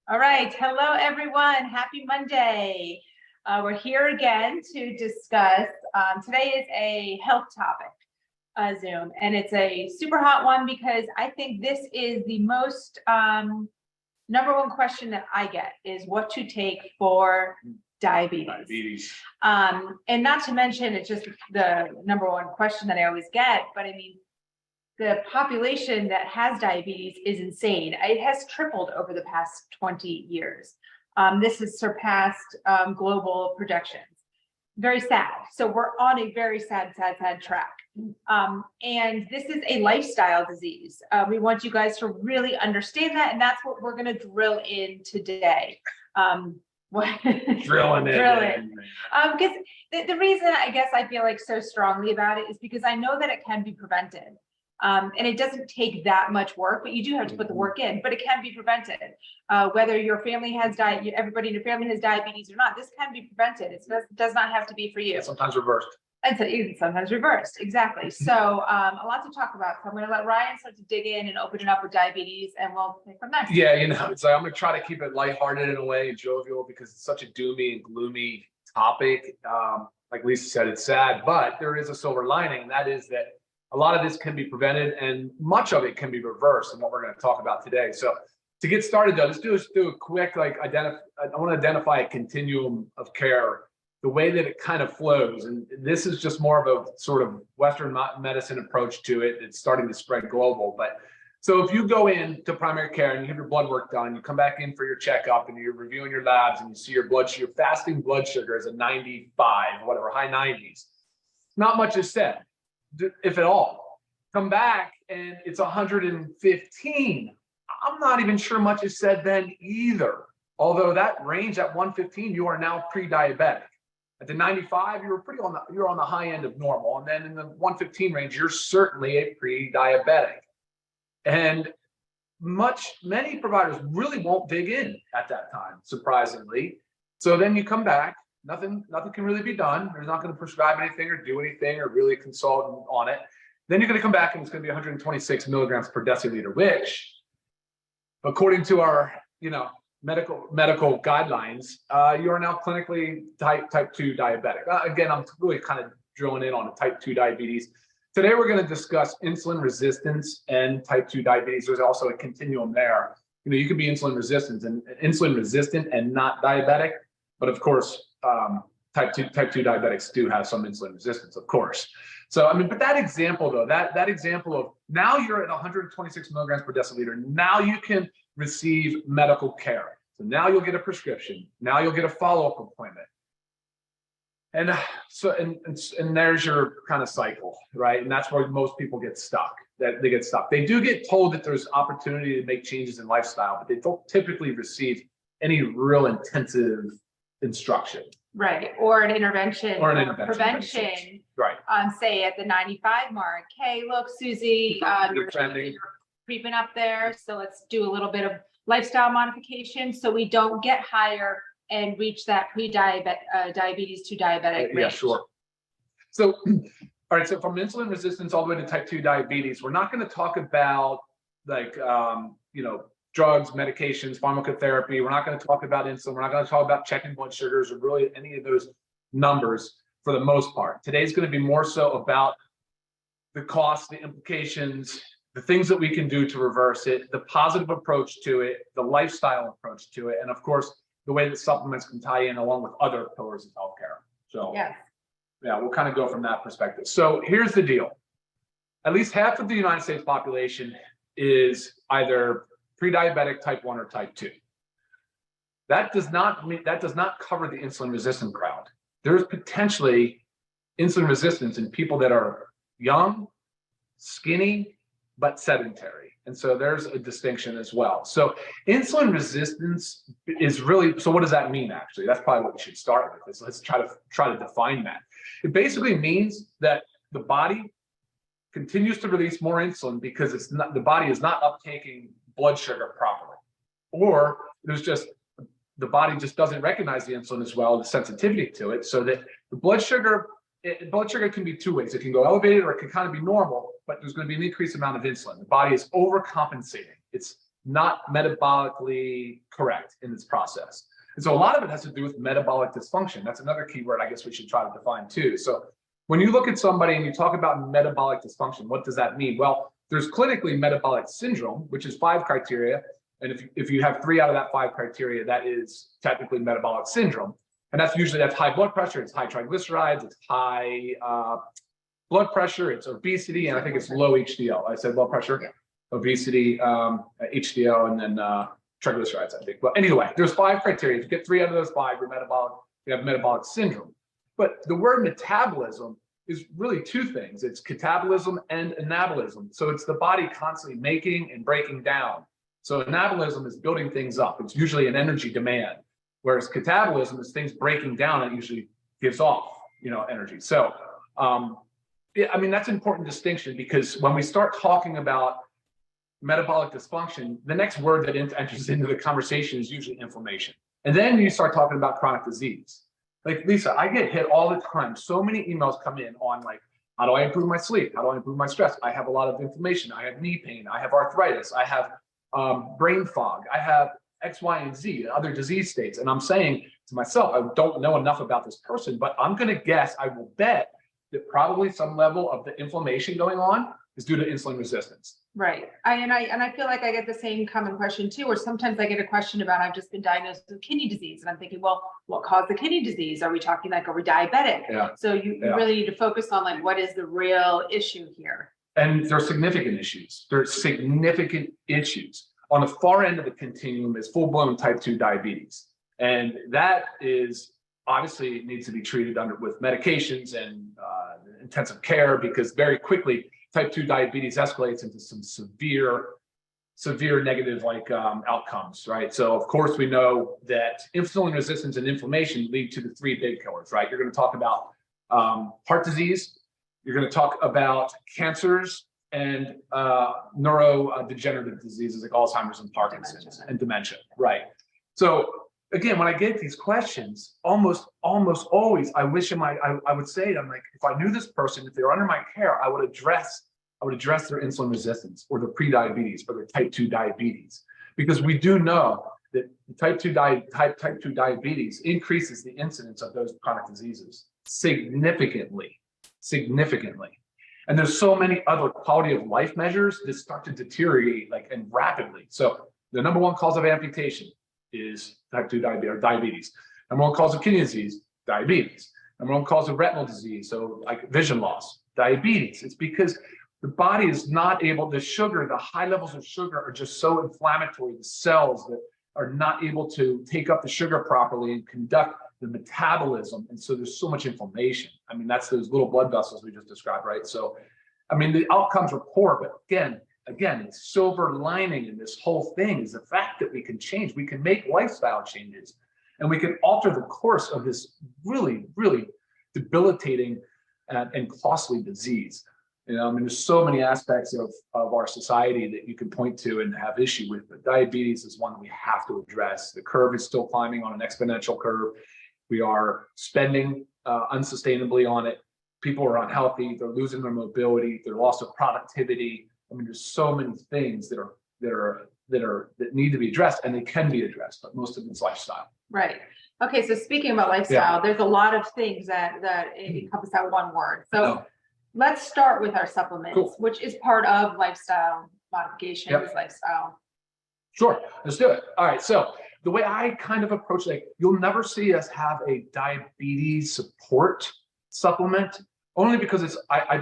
All right. Hello, everyone. Happy Monday. We're here again to discuss. Today is a health topic, Zoom, and it's a super hot one because I think this is the most number one question that I get is what to take for diabetes. And not to mention, it's just the number one question that I always get, but I mean, the population that has diabetes is insane. It has tripled over the past 20 years. This has surpassed global projections. Very sad. So we're on a very sad track. And this is a lifestyle disease. We want you guys to really understand that, and that's what we're going to drill in today. Drilling it. Because the reason I guess I feel like so strongly about it is because I know that it can be prevented. And it doesn't take that much work, but you do have to put the work in, but it can be prevented. Whether your family has everybody in your family has diabetes or not, this can be prevented. It does not have to be for you. Sometimes reversed. And so sometimes reversed, exactly. So a lot to talk about. So I'm going to let Ryan start to dig in and open it up with diabetes, and we'll take from there. Yeah, it's like I'm going to try to keep it lighthearted in a way, and jovial, because it's such a doomy and gloomy topic. Like Lisa said, it's sad, but there is a silver lining, and that is that a lot of this can be prevented and much of it can be reversed, and what we're going to talk about today. So to get started though, let's do a quick, I want to identify a continuum of care, the way that it kind of flows. And this is just more of a sort of Western medicine approach to it. It's starting to spread global. But so if you go into primary care and you have your blood work done, you come back in for your checkup and you're reviewing your labs and you see your fasting blood sugar is a 95, whatever, high 90s. Not much is said, if at all. Come back and it's 115. I'm not even sure much is said then either. Although that range at 115, you are now pre-diabetic. At the 95, you're on the high end of normal. And then in the 115 range, you're certainly a pre-diabetic. And many providers really won't dig in at that time, surprisingly. So then you come back, nothing can really be done. They're not going to prescribe anything or do anything or really consult on it. Then you're going to come back and it's going to be 126 milligrams per deciliter, which, according to our, medical guidelines, you are now clinically type 2 diabetic. Again, I'm really kind of drilling in on the type 2 diabetes. Today, we're going to discuss insulin resistance and type 2 diabetes. There's also a continuum there. You can be insulin resistant and not diabetic, but of course, type 2 diabetics do have some insulin resistance, of course. So, but that example though, that example of now you're at 126 milligrams per deciliter, now you can receive medical care. So now you'll get a prescription. Now you'll get a follow-up appointment. And and there's your kind of cycle, right? And that's where most people get stuck. They do get told that there's opportunity to make changes in lifestyle, but they don't typically receive any real intensive instruction. Right, or an intervention or prevention. Right. Say at the 95 mark. Hey, look, Susie, you're creeping up there. So let's do a little bit of lifestyle modification so we don't get higher and reach that diabetes to diabetic range. Yeah, sure. So, all right. So from insulin resistance all the way to type 2 diabetes, we're not going to talk about drugs, medications, pharmacotherapy. We're not going to talk about insulin. We're not going to talk about checking blood sugars or really any of those numbers for the most part. Today's going to be more so about the costs, the implications, the things that we can do to reverse it, the positive approach to it, the lifestyle approach to it, and of course, the way that supplements can tie in along with other pillars of healthcare. So yeah, we'll kind of go from that perspective. So here's the deal. At least half of the United States population is either pre-diabetic type 1 or type 2. That does not cover the insulin resistant crowd. There's potentially insulin resistance in people that are young, skinny, but sedentary. And so there's a distinction as well. So insulin resistance is really, so what does that mean actually? That's probably what we should start with. Let's try to define that. It basically means that the body continues to release more insulin because the body is not uptaking blood sugar properly. Or the body just doesn't recognize the insulin as well, the sensitivity to it, so that the blood sugar can be two ways. It can go elevated or it can kind of be normal, but there's going to be an increased amount of insulin. The body is overcompensating. It's not metabolically correct in this process. And so a lot of it has to do with metabolic dysfunction. That's another keyword I guess we should try to define too. So when you look at somebody and you talk about metabolic dysfunction, what does that mean? Well, there's clinically metabolic syndrome, which is 5 criteria. And if you have 3 out of that 5 criteria, that is technically metabolic syndrome. And that's high blood pressure, it's high triglycerides, it's high blood pressure, it's obesity, and I think it's low HDL. I said blood pressure, obesity, HDL, and then triglycerides, I think. But anyway, there's 5 criteria. If you get 3 out of those 5, you have metabolic syndrome. But the word metabolism is really 2 things. It's catabolism and anabolism. So it's the body constantly making and breaking down. So anabolism is building things up. It's usually an energy demand, whereas catabolism is things breaking down and usually gives off, energy. So, that's an important distinction, because when we start talking about metabolic dysfunction, the next word that enters into the conversation is usually inflammation. And then you start talking about chronic disease. Like, Lisa, I get hit all the time. So many emails come in on like, how do I improve my sleep? How do I improve my stress? I have a lot of inflammation. I have knee pain. I have arthritis. I have brain fog. I have X, Y, and Z, other disease states. And I'm saying to myself, I don't know enough about this person, but I'm going to guess, I will bet that probably some level of the inflammation going on is due to insulin resistance. Right. I feel like I get the same common question too, or sometimes I get a question about, I've just been diagnosed with kidney disease. And I'm thinking, well, what caused the kidney disease? Are we talking like, are we diabetic? Yeah. So you really need to focus on like, what is the real issue here? And there are significant issues. There are significant issues. On the far end of the continuum is full-blown type 2 diabetes. And that is obviously needs to be treated with medications and intensive care, because very quickly type 2 diabetes escalates into some severe negative outcomes, right? So of course we know that insulin resistance and inflammation lead to the 3 big killers, right? You're going to talk about heart disease, you're going to talk about cancers, and neurodegenerative diseases like Alzheimer's and Parkinson's and dementia, right? So again, when I get these questions, almost always, I would say, I'm like, if I knew this person, if they're under my care, I would address their insulin resistance or their pre-diabetes or their type 2 diabetes, because we do know that type 2 diabetes increases the incidence of those chronic diseases significantly. And there's so many other quality of life measures that start to deteriorate and rapidly. So the number 1 cause of amputation is type 2 diabetes. Number 1 cause of kidney disease, diabetes. Number 1 cause of retinal disease, so like vision loss, diabetes. It's because the body is not able, the high levels of sugar are just so inflammatory. The cells that are not able to take up the sugar properly and conduct the metabolism. And so there's so much inflammation. That's those little blood vessels we just described, right? So, the outcomes are poor, but again, the silver lining in this whole thing is the fact that we can change. We can make lifestyle changes, and we can alter the course of this really, really debilitating and costly disease. There's so many aspects of our society that you can point to and have issue with, but diabetes is one we have to address. The curve is still climbing on an exponential curve. We are spending unsustainably on it. People are unhealthy. They're losing their mobility. Their loss of productivity. There's so many things that need to be addressed, and they can be addressed, but most of it's lifestyle. Right. Okay. So speaking about lifestyle, there's a lot of things that encompass that one word. So let's start with our supplements, which is part of lifestyle modifications, lifestyle. Sure. Let's do it. All right. So the way I kind of approach you'll never see us have a diabetes support supplement, only because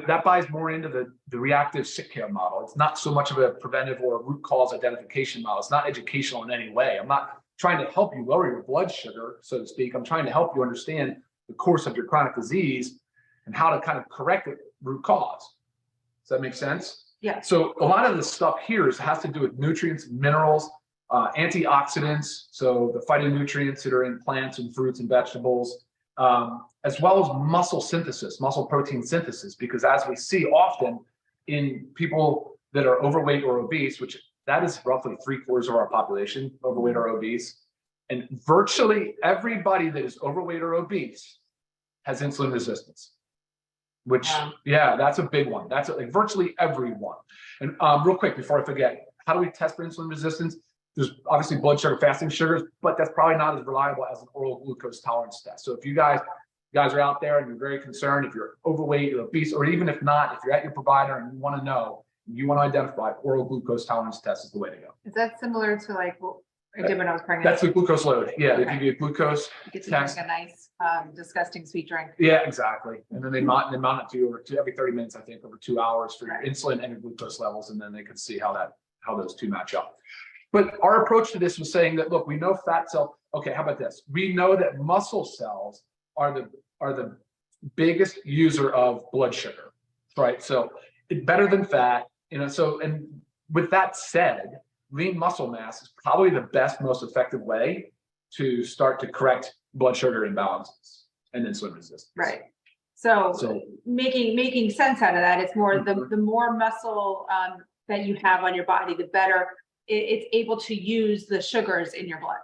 that buys more into the reactive sick care model. It's not so much of a preventive or a root cause identification model. It's not educational in any way. I'm not trying to help you lower your blood sugar, so to speak. I'm trying to help you understand the course of your chronic disease and how to kind of correct the root cause. Does that make sense? Yeah. So a lot of the stuff here has to do with nutrients, minerals, antioxidants, so the phytonutrients that are in plants and fruits and vegetables, as well as muscle protein synthesis, because as we see often in people that are overweight or obese, which that is roughly 3/4 of our population, overweight or obese, and virtually everybody that is overweight or obese has insulin resistance, which, that's a big one. That's virtually everyone. And real quick, before I forget, how do we test for insulin resistance? There's obviously blood sugar fasting sugars, but that's probably not as reliable as an oral glucose tolerance test. So if you guys are out there and you're very concerned, if you're overweight, you're obese, or even if not, if you're at your provider and you want to know, you want to identify, oral glucose tolerance test is the way to go. Is that similar to like what I did when I was pregnant? That's the glucose load. Yeah, Okay. they give you a glucose You get to test. drink a nice, disgusting sweet drink. Yeah, exactly. And then they mount it to you every 30 minutes, I think, over 2 hours for your Right. insulin and your glucose levels, and then they can see how those two match up. But our approach to this was saying that, look, we know fat cell. Okay, how about this? We know that muscle cells are the biggest user of blood sugar, right? So it's better than fat, So, and with that said, lean muscle mass is probably the best, most effective way to start to correct blood sugar imbalances and insulin resistance. Right. So making sense out of that, it's more the more muscle that you have on your body, the better it's able to use the sugars in your blood.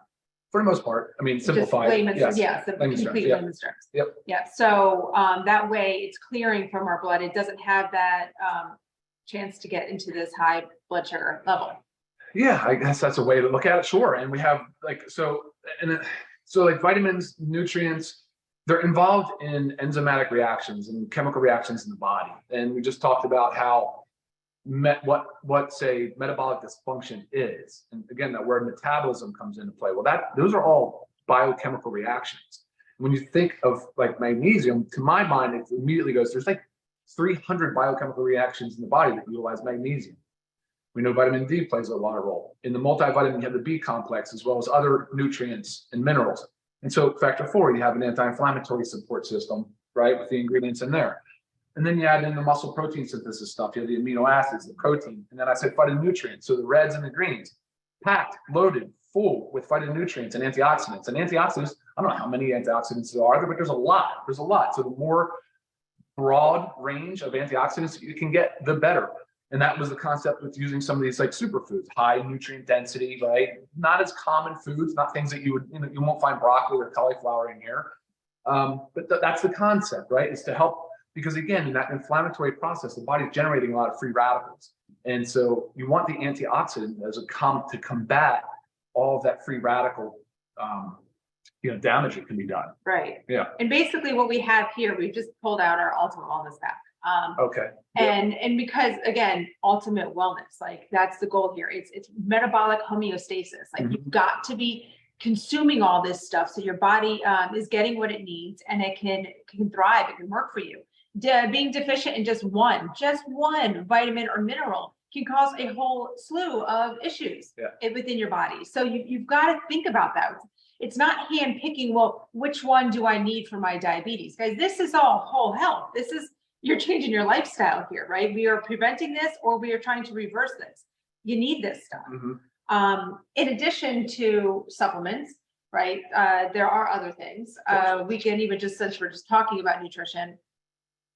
For the most part, I mean, simplified. Complete layman's terms. Yep. Yeah. So that way it's clearing from our blood. It doesn't have that chance to get into this high blood sugar level. Yeah, I guess that's a way to look at it. Sure. And we have so like vitamins, nutrients, they're involved in enzymatic reactions and chemical reactions in the body. And we just talked about how what say metabolic dysfunction is. And again, that word metabolism comes into play. Well, those are all biochemical reactions. When you think of like magnesium, to my mind, it immediately goes, there's like 300 biochemical reactions in the body that utilize magnesium. We know vitamin D plays a large role. In the multivitamin, you have the B complex, as well as other nutrients and minerals. And so factor 4, you have an anti-inflammatory support system, right, with the ingredients in there. And then you add in the muscle protein synthesis stuff. You have the amino acids, the protein. And then I said phytonutrients, so the reds and the greens. Packed, loaded, full with phytonutrients and antioxidants. And antioxidants, I don't know how many antioxidants there are, but there's a lot. There's a lot. So the more broad range of antioxidants you can get, the better. And that was the concept with using some of these like superfoods, high nutrient density, right? Not as common foods, not things that you won't find broccoli or cauliflower in here. But that's the concept, right? Is to help, because again, in that inflammatory process, the body's generating a lot of free radicals. And so you want the antioxidant as to combat all of that free radical damage that can be done. Right. Yeah. And basically what we have here, we've just pulled out our Ultimate Wellness Pack. Okay. And because again, ultimate wellness, like that's the goal here. It's metabolic homeostasis. Like you've got to be consuming all this stuff so your body is getting what it needs and it can thrive. It can work for you. Being deficient in just one vitamin or mineral can cause a whole slew of issues within your body. So you've got to think about that. It's not hand picking, well, which one do I need for my diabetes? Guys, this is all whole health. You're changing your lifestyle here, right? We are preventing this or we are trying to reverse this. You need this stuff. In addition to supplements, right? There are other things. We can even since we're just talking about nutrition,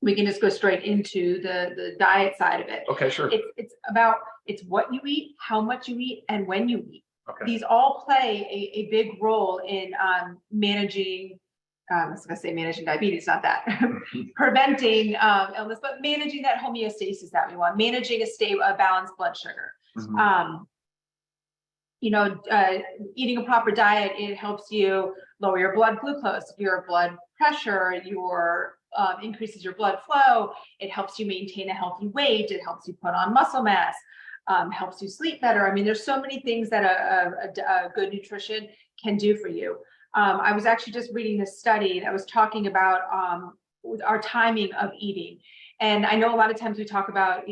we can just go straight into the diet side of it. Okay, sure. It's what you eat, how much you eat, and when you eat. Okay. These all play a big role in managing. I was going to say managing diabetes, not that. Preventing illness, but managing that homeostasis that we want, managing a balanced blood sugar. Eating a proper diet, it helps you lower your blood glucose, your blood pressure, increases your blood flow. It helps you maintain a healthy weight. It helps you put on muscle mass, helps you sleep better. I mean, there's so many things that a good nutrition can do for you. I was actually just reading this study that was talking about our timing of eating. And I know a lot of times we talk about,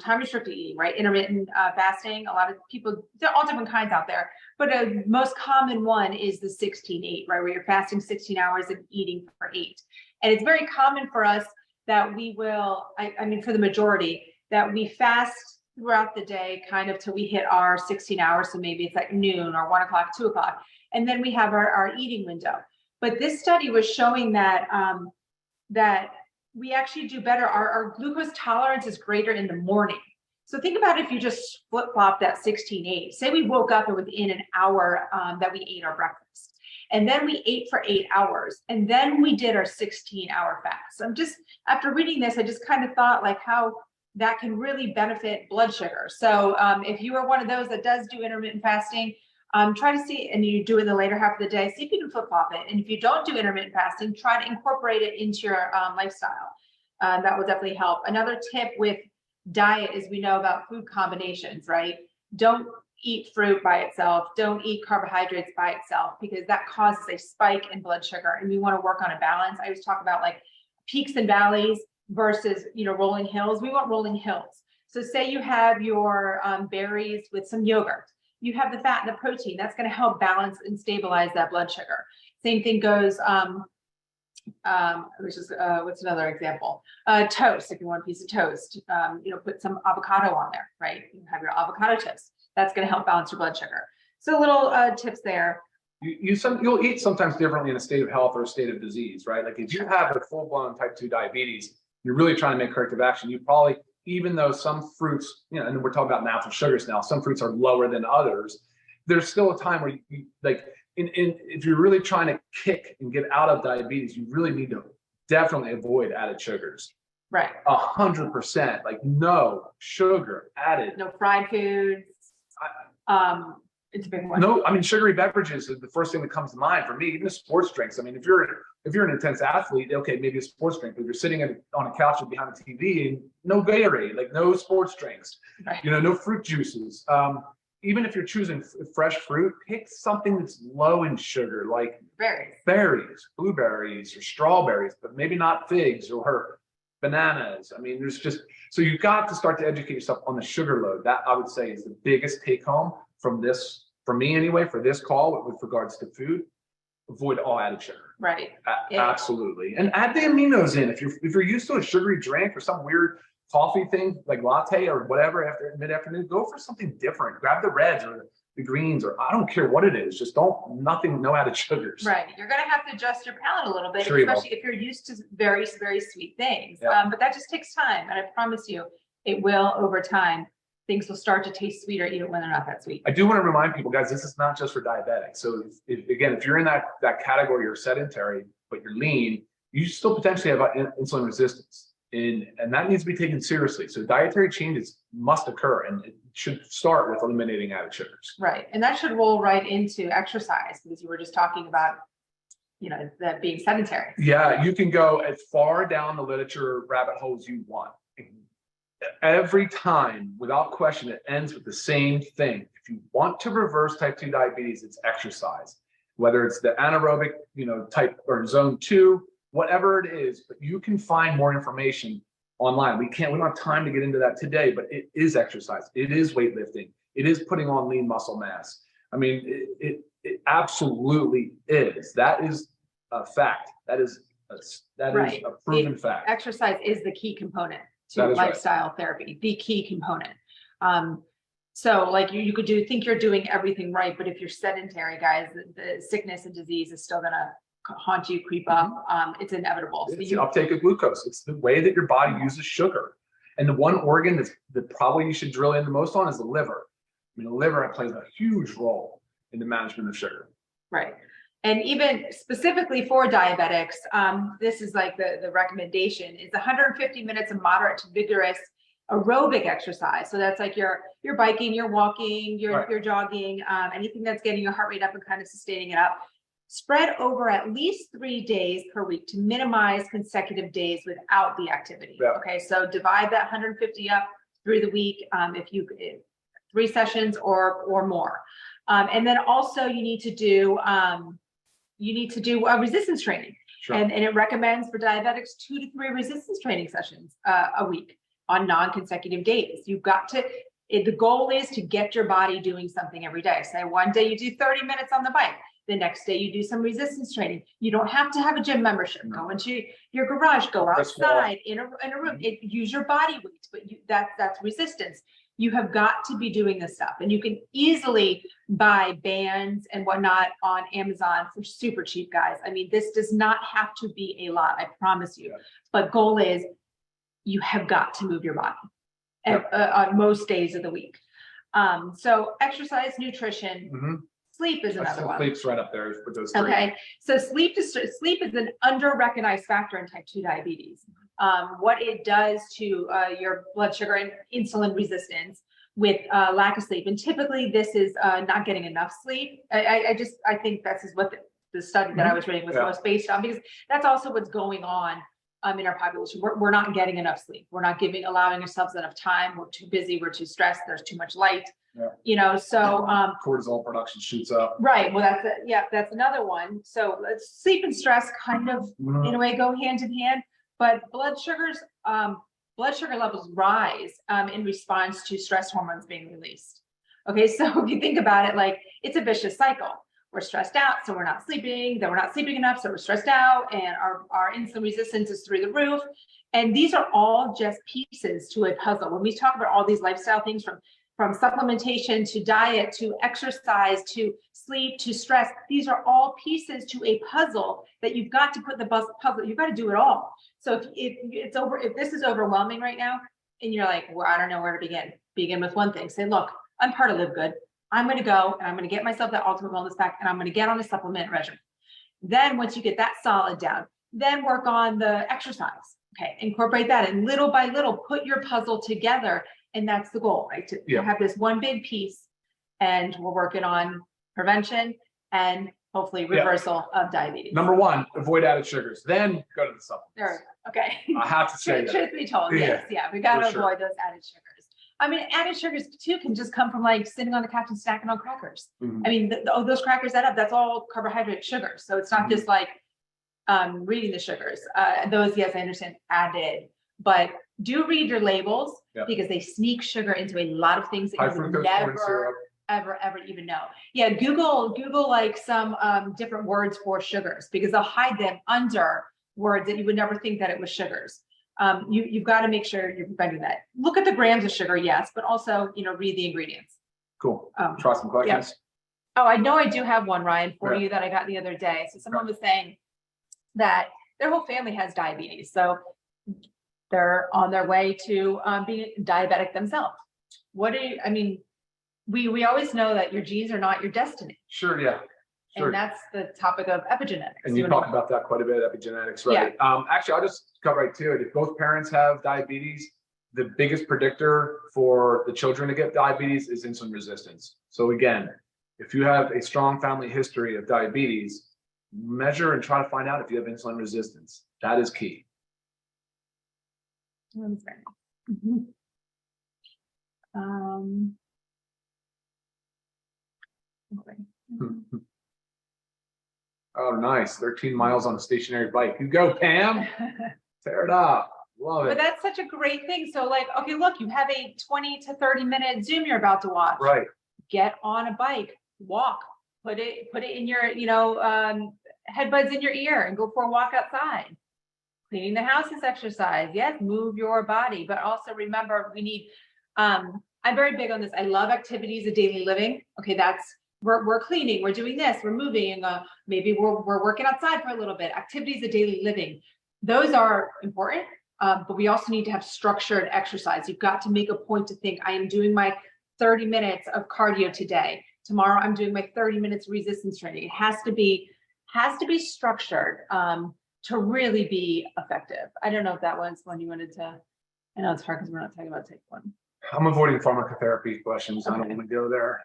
time restricted eating, right? Intermittent fasting. A lot of people, there are all different kinds out there, but a most common one is the 16-8, right? Where you're fasting 16 hours and eating for 8. And it's very common for us that we will, for the majority, that we fast throughout the day kind of till we hit our 16 hours. So maybe it's like noon or 1 o'clock, 2 o'clock. And then we have our eating window. But this study was showing that that we actually do better. Our glucose tolerance is greater in the morning. So think about if you just flip-flop that 16-8. Say we woke up and within an hour that we ate our breakfast. And then we ate for 8 hours. And then we did our 16-hour fast. After reading this, I just kind of thought like how that can really benefit blood sugar. So if you are one of those that does do intermittent fasting, try to see, and you do it in the later half of the day, see if you can flip-flop it. And if you don't do intermittent fasting, try to incorporate it into your lifestyle. That will definitely help. Another tip with diet is we know about food combinations, right? Don't eat fruit by itself. Don't eat carbohydrates by itself, because that causes a spike in blood sugar. And we want to work on a balance. I always talk about like peaks and valleys versus, rolling hills. We want rolling hills. So say you have your berries with some yogurt. You have the fat and the protein. That's going to help balance and stabilize that blood sugar. Same thing goes, what's another example? Toast. If you want a piece of toast, put some avocado on there, right? You have your avocado toast. That's going to help balance your blood sugar. So little tips there. You'll eat sometimes differently in a state of health or a state of disease, right? Like if you have a full-blown type 2 diabetes, you're really trying to make corrective action. You probably, even though some fruits, and we're talking about natural sugars now, some fruits are lower than others. There's still a time where you like, if you're really trying to kick and get out of diabetes, you really need to definitely avoid added sugars. Right. 100%. Like no sugar added. No fried foods. It's a big one. No, I mean, sugary beverages is the first thing that comes to mind for me. Even sports drinks. I mean, if you're an intense athlete, okay, maybe a sports drink, but you're sitting on a couch or behind a TV, and no Gatorade, like no sports drinks, right. No fruit juices. Even if you're choosing fresh fruit, pick something that's low in sugar, like berries, blueberries, or strawberries, but maybe not figs or bananas. I mean, so you've got to start to educate yourself on the sugar load. That I would say is the biggest take home from this, for me anyway, for this call with regards to food. Avoid all added sugar. Right. Absolutely. And add the aminos in. If you're used to a sugary drink or some weird coffee thing like latte or whatever after mid-afternoon, go for something different. Grab the reds or the greens, or I don't care what it is. Just no added sugars. Right. You're going to have to adjust your palate a little bit, sure, especially if you're used to very, very sweet things. Yeah. But that just takes time. And I promise you, it will over time. Things will start to taste sweeter even when they're not that sweet. I do want to remind people, guys, this is not just for diabetics. So if you're in that category, you're sedentary, but you're lean, you still potentially have insulin resistance. And that needs to be taken seriously. So dietary changes must occur, and it should start with eliminating added sugars. Right. And that should roll right into exercise, because you were just talking about, that being sedentary. Yeah, you can go as far down the literature rabbit hole as you want. Every time, without question, it ends with the same thing. If you want to reverse type 2 diabetes, it's exercise. Whether it's the anaerobic, type or zone 2, whatever it is, but you can find more information online. We don't have time to get into that today, but it is exercise. It is weightlifting. It is putting on lean muscle mass. I mean, it absolutely is. That is a fact. That is a proven fact. Exercise is the key component to lifestyle therapy, the key component. So like you could think you're doing everything right, but if you're it's guys, the sickness and disease is still gonna haunt you, creep up. It's inevitable. It's the uptake of glucose. It's the way that your body uses sugar. And the one organ that probably you should drill in the most on is the liver. I mean, the liver plays a huge role in the management of sugar. Right. And even specifically for diabetics, this is like the recommendation is 150 minutes of moderate to vigorous aerobic exercise. So that's like your biking, your walking, your jogging, anything that's getting your heart rate up and kind of sustaining it up. Spread over at least 3 days per week to minimize consecutive days without the activity. Yeah. Okay, so divide that 150 up through the week if 3 sessions or more. And then also you need to do resistance training. Sure. And it recommends for diabetics 2 to 3 resistance training sessions a week on non-consecutive days. The goal is to get your body doing something every day. Say one day you do 30 minutes on the bike. The next day you do some resistance training. You don't have to have a gym membership. Go into your garage, go outside in a room, use your body weight, but that's resistance. You have got to be doing this stuff, and you can easily buy bands and whatnot on Amazon for super cheap, guys. I mean, this does not have to be a lot, I promise you. But goal is you have got to move your body on most days of the week. So exercise, nutrition, sleep is another one. Sleep's right up there with those 3. Okay, so sleep is an under-recognized factor in type 2 diabetes. what it does to your blood sugar and insulin resistance with lack of sleep. And typically this is not getting enough sleep. I think this is what the study that I was reading was most based on, because that's also what's going on in our population. We're not getting enough sleep. We're not allowing ourselves enough time. We're too busy. We're too stressed. There's too much light. So cortisol production shoots up. Right. Well, that's another one. So sleep and stress kind of in a way go hand in hand, but blood sugar levels rise in response to stress hormones being released. Okay, so if you think about it, like it's a vicious cycle. We're stressed out, so we're not sleeping, then we're not sleeping enough, so we're stressed out, and our insulin resistance is through the roof. And these are all just pieces to a puzzle. When we talk about all these lifestyle things, from supplementation to diet to exercise to sleep to stress, these are all pieces to a puzzle that you've got to put the puzzle, you've got to do it all. So if this is overwhelming right now and you're like, well, I don't know where to begin with one thing. Say, look, I'm part of LiveGood. I'm going to go and I'm going to get myself that ultimate wellness pack, and I'm going to get on a supplement regimen. Then once you get that solid down, then work on the exercise. Okay, incorporate that, and little by little put your puzzle together. And that's the goal, right? To have this one big piece, and we're working on prevention and hopefully reversal of diabetes. Number one, avoid added sugars. Then go to the supplements. There, okay. I have to say that. Truth be told, yes, we got to avoid those added sugars. I mean, added sugars too can just come from like sitting on the couch and snacking on crackers. I mean, those crackers add up. That's all carbohydrate sugars. So it's not just like reading the sugars. Those, yes, I understand, added, but do read your labels because they sneak sugar into a lot of things that you would never, ever even know. Yeah, Google like some different words for sugars, because they'll hide them under words that you would never think that it was sugars. You've got to make sure you're preventing that. Look at the grams of sugar, yes, but also, read the ingredients. Cool. Try some questions. Oh, I know I do have one, Ryan, for you that I got the other day. So someone was saying that their whole family has diabetes. So they're on their way to being diabetic themselves. We always know that your genes are not your destiny. Sure, yeah. Sure. And that's the topic of epigenetics. And you talk about that quite a bit, epigenetics, right? Yeah. Actually, I'll just cut right to it. If both parents have diabetes, the biggest predictor for the children to get diabetes is insulin resistance. So again, if you have a strong family history of diabetes, measure and try to find out if you have insulin resistance. That is key. Mm-hmm. Okay. Oh, nice. 13 miles on a stationary bike. You go, Pam. Tear it up. Love it. But that's such a great thing. So like, okay, look, you have a 20 to 30 minute Zoom you're about to watch. Right. Get on a bike, walk, put it in your, headbuds in your ear and go for a walk outside. Cleaning the house is exercise. Yes, move your body, but also remember we need, I'm very big on this. I love activities of daily living. Okay, we're cleaning, we're doing this, we're moving, maybe we're working outside for a little bit. Activities of daily living, those are important, but we also need to have structured exercise. You've got to make a point to think, I am doing my 30 minutes of cardio today. Tomorrow I'm doing my 30 minutes resistance training. It has to be structured to really be effective. I don't know if that was one you wanted to, I know it's hard because we're not talking about type 1. I'm avoiding pharmacotherapy questions. Okay. I don't want to go there.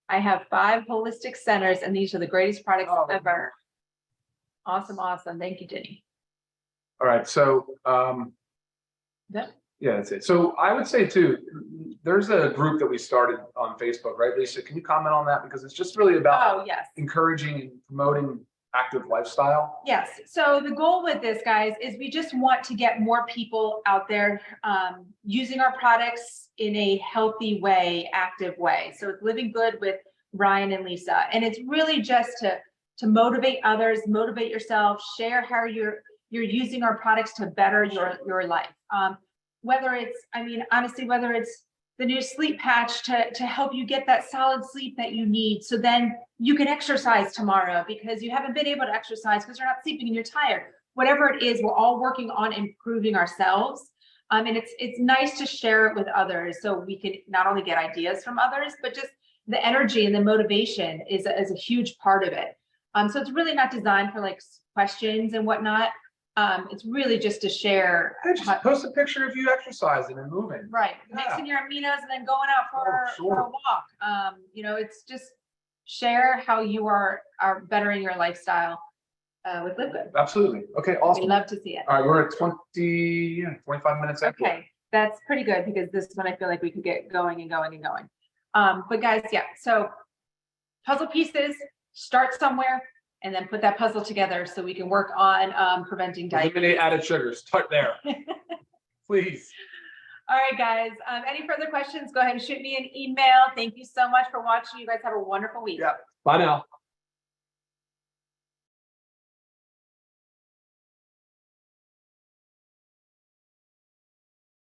I have 5 holistic centers, and these are the greatest products ever. Awesome. Thank you, Jenny. All right. So, that's it. So I would say too, there's a group that we started on Facebook, right, Lisa? Can you comment on that? Because it's just really about encouraging and promoting active lifestyle. Yes. So the goal with this, guys, is we just want to get more people out there using our products in a healthy way, active way. So it's Living Good with Ryan and Lisa. And it's really just to motivate others, motivate yourself, share how you're using our products to better your life. Whether it's, honestly, whether it's the new sleep patch to help you get that solid sleep that you need, so then you can exercise tomorrow because you haven't been able to exercise because you're not sleeping and you're tired. Whatever it is, we're all working on improving ourselves. And it's nice to share it with others so we can not only get ideas from others, but just the energy and the motivation is a huge part of it. So it's really not designed for like questions and whatnot. It's really just to share. Hey, just post a picture of you exercising and moving. Right. Yeah. Mixing your aminos and then going out for, Oh, sure. for a walk. You know, it's just share how you are bettering your lifestyle with LiveGood. Absolutely. Okay, awesome. We'd love to see it. All right, we're at 25 minutes in. Okay, that's pretty good because this one I feel like we could get going and going and going. But guys, yeah, so puzzle pieces, start somewhere and then put that puzzle together so we can work on preventing diabetes. Eliminate added sugars. Start there. Please. All right, guys. Any further questions, go ahead and shoot me an email. Thank you so much for watching. You guys have a wonderful week. Yeah. Bye now.